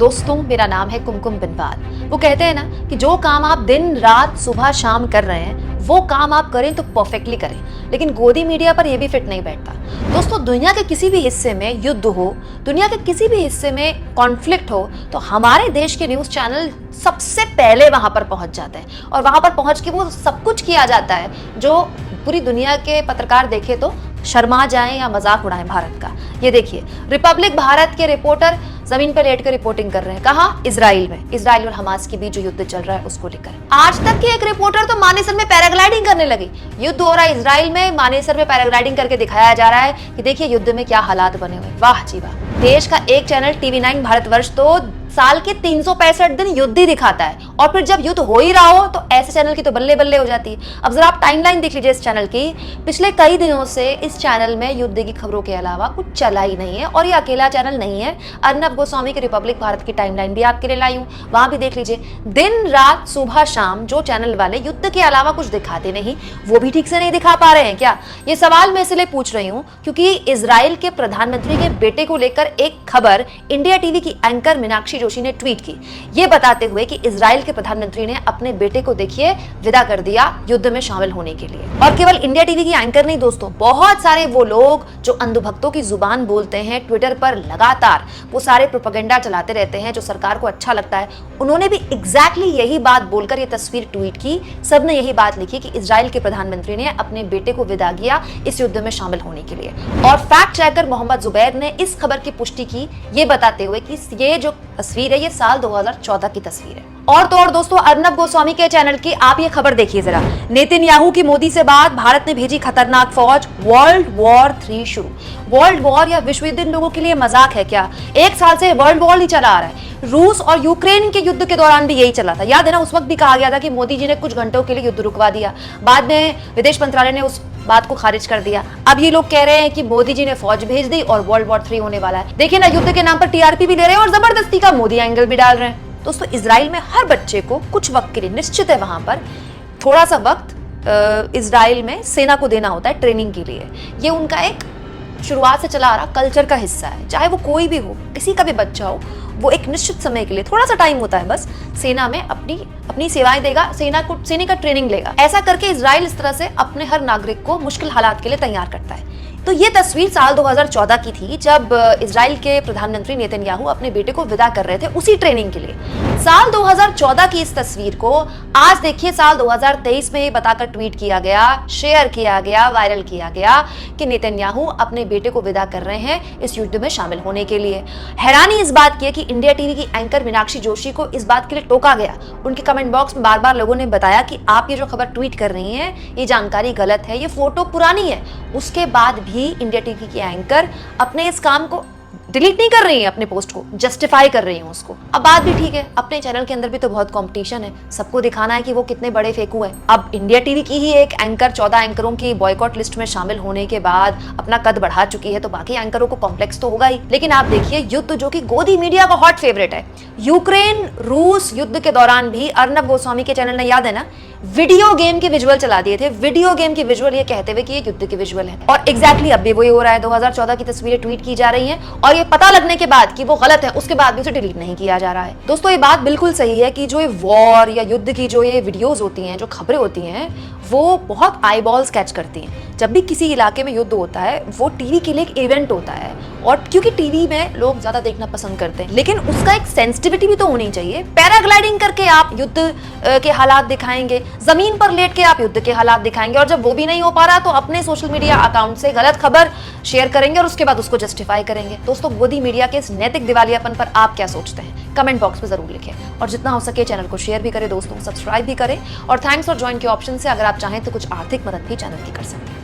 दोस्तों, मेरा नाम है कुमकुम बिनवाल। वो कहते हैं ना कि जो काम आप दिन रात सुबह शाम कर रहे हैं वो काम आप करें तो परफेक्टली करें, लेकिन गोदी मीडिया पर यह भी फिट नहीं बैठता। दोस्तों, दुनिया के किसी भी हिस्से में युद्ध हो, दुनिया के किसी भी हिस्से में कॉन्फ्लिक्ट हो, तो हमारे देश के न्यूज चैनल सबसे पहले वहां पर पहुंच जाते हैं और वहां पर पहुंच के वो सब कुछ किया जाता है जो पूरी दुनिया के पत्रकार देखे तो शर्मा जाएं या मजाक उड़ाएं भारत का। ये देखिए, रिपब्लिक भारत के रिपोर्टर जमीन पर लेटकर रिपोर्टिंग कर रहे हैं। कहाँ? इजराइल में। इजराइल और हमास के बीच जो युद्ध चल रहा है उसको लेकर आज तक की एक रिपोर्टर तो मानेसर में पैराग्लाइडिंग करने लगी। युद्ध हो रहा है इजराइल में, मानेसर में पैराग्लाइडिंग करके दिखाया जा रहा है कि देखिए युद्ध में क्या हालात बने हुए। वाह जी वाह। देश का एक चैनल TV9 भारतवर्ष तो साल के 365 दिन युद्ध ही दिखाता है, और फिर जब युद्ध हो ही रहा हो तो ऐसे चैनल की तो बल्ले बल्ले हो जाती है। अब जरा आप टाइमलाइन देख लीजिए इस चैनल की। पिछले कई दिनों से इस चैनल में युद्ध की खबरों के अलावा कुछ चला ही नहीं है, और ये अकेला चैनल नहीं है। अर्नब गोस्वामी की रिपब्लिक भारत की टाइमलाइन भी आपके लिए लाई हूं, वहां भी देख लीजिए। दिन रात सुबह शाम जो चैनल वाले युद्ध के अलावा कुछ दिखाते नहीं, वो भी ठीक से नहीं दिखा पा रहे हैं क्या? ये सवाल मैं इसलिए पूछ रही हूँ क्योंकि इजराइल के प्रधानमंत्री के बेटे को लेकर एक खबर इंडिया टीवी की एंकर मीनाक्षी जोशी ने ट्वीट की, ये बताते हुए कि इजराइल के प्रधानमंत्री ने अपने बेटे को देखिए विदा कर दिया युद्ध में शामिल होने के लिए। और केवल इंडिया टीवी की एंकर नहीं दोस्तों, बहुत सारे वो लोग जो अंधभक्तों की जुबान बोलते हैं, ट्विटर पर लगातार वो सारे प्रोपेगेंडा चलाते रहते हैं जो सरकार को अच्छा लगता है, उन्होंने भी एग्जैक्टली यही बात बोलकर ये तस्वीर ट्वीट की। सबने यही बात लिखी कि इजराइल के प्रधानमंत्री ने अपने बेटे को विदा किया इस युद्ध में शामिल होने के लिए। और फैक्ट चेकर मोहम्मद जुबैर ने इस खबर की पुष्टि की, ये बताते हुए कि ये जो तस्वीर है ये साल 2014 की तस्वीर है। और तो और दोस्तों, अर्नब गोस्वामी के चैनल की आप ये खबर देखिए जरा। नेतन्याहू की मोदी से बात, भारत ने भेजी खतरनाक फौज, वर्ल्ड वॉर 3 शुरू। वर्ल्ड वॉर या विश्व युद्ध इन लोगों के लिए मजाक है क्या? एक साल से वर्ल्ड वॉर ही चला आ रहा है। रूस और यूक्रेन के युद्ध के दौरान भी यही चला था। याद है ना, उस वक्त भी कहा गया था कि मोदी जी ने कुछ घंटों के लिए युद्ध रुकवा दिया, बाद में विदेश मंत्रालय ने उस बात को खारिज कर दिया। अब ये लोग कह रहे हैं कि मोदी जी ने फौज भेज दी और वर्ल्ड वॉर 3 होने वाला है। देखिए ना, युद्ध के नाम पर TRP भी ले रहे हैं और जबरदस्ती का मोदी एंगल भी डाल रहे हैं। दोस्तों, इजराइल में हर बच्चे को कुछ वक्त के लिए निश्चित है वहां पर थोड़ा सा वक्त इजराइल में सेना को देना होता है ट्रेनिंग के लिए। ये उनका एक शुरुआत से चला आ रहा कल्चर का हिस्सा है। चाहे वो कोई भी हो, किसी का भी बच्चा हो, वो एक निश्चित समय के लिए थोड़ा सा टाइम होता है बस, सेना में अपनी सेवाएं देगा, सेना का ट्रेनिंग लेगा। ऐसा करके इजराइल इस तरह से अपने हर नागरिक को मुश्किल हालात के लिए तैयार करता है। तो ये तस्वीर साल 2014 की थी जब इजराइल के प्रधानमंत्री नेतन्याहू अपने बेटे को विदा कर रहे थे उसी ट्रेनिंग के लिए। साल 2014 की इस तस्वीर को आज देखिए साल 2023 में ये बताकर ट्वीट किया गया, शेयर किया गया, वायरल किया गया कि नेतन्याहू अपने बेटे को विदा कर रहे हैं इस युद्ध में शामिल होने के लिए। हैरानी इस बात की है कि इंडिया टीवी की एंकर मीनाक्षी जोशी को इस बात के लिए टोका गया। उनके कमेंट बॉक्स में बार बार लोगों ने बताया कि आप ये जो खबर ट्वीट कर रही हैं ये जानकारी गलत है, ये फोटो पुरानी है। उसके बाद भी इंडिया टीवी की एंकर अपने इस काम को डिलीट नहीं कर रही है, अपने पोस्ट को जस्टिफाई कर रही है उसको। अब बात भी ठीक है, अपने चैनल के अंदर भी तो बहुत कंपटीशन है, सबको दिखाना है कि वो कितने बड़े फेंकू हैं। अब इंडिया टीवी की ही एक एंकर 14 एंकरों की बॉयकॉट लिस्ट में शामिल होने के बाद अपना कद बढ़ा चुकी है, तो बाकी एंकरों को कॉम्प्लेक्स तो होगा ही। लेकिन आप देखिए, युद्ध जो कि गोदी मीडिया का हॉट फेवरेट है, यूक्रेन रूस युद्ध के दौरान भी अर्नब गोस्वामी के चैनल ने, याद है ना, वीडियो गेम के विजुअल चला दिए थे। वीडियो गेम के विजुअल ये कहते हुए कि ये युद्ध के विजुअल है। और एग्जैक्टली अब भी वही हो रहा है। 2014 की तस्वीरें ट्वीट की जा रही हैं और ये पता लगने के बाद कि वो गलत है, उसके बाद भी उसे डिलीट नहीं किया जा रहा है। दोस्तों, ये बात बिल्कुल सही है कि जो ये वॉर या युद्ध की जो ये वीडियोस होती हैं, जो खबरें होती हैं, वो बहुत आई बॉल्स कैच करती हैं। जब भी किसी इलाके में युद्ध होता है वो टीवी के लिए एक इवेंट होता है, और क्योंकि टीवी में लोग ज्यादा देखना पसंद करते हैं, लेकिन उसका एक सेंसिटिविटी भी तो होनी चाहिए। पैराग्लाइडिंग करके आप युद्ध के हालात दिखाएंगे, जमीन पर लेट के आप युद्ध के हालात दिखाएंगे, और जब वो भी नहीं हो पा रहा तो अपने सोशल मीडिया अकाउंट से गलत खबर शेयर करेंगे और उसके बाद उसको जस्टिफाई करेंगे। दोस्तों, गोदी मीडिया के इस नैतिक दिवालियापन पर आप क्या सोचते हैं? कमेंट बॉक्स में जरूर लिखें, और जितना हो सके चैनल को शेयर भी करें दोस्तों, सब्सक्राइब भी करें, और थैंक्स और ज्वाइन के ऑप्शन से अगर आप चाहें तो कुछ आर्थिक मदद भी चैनल की कर सकते हैं।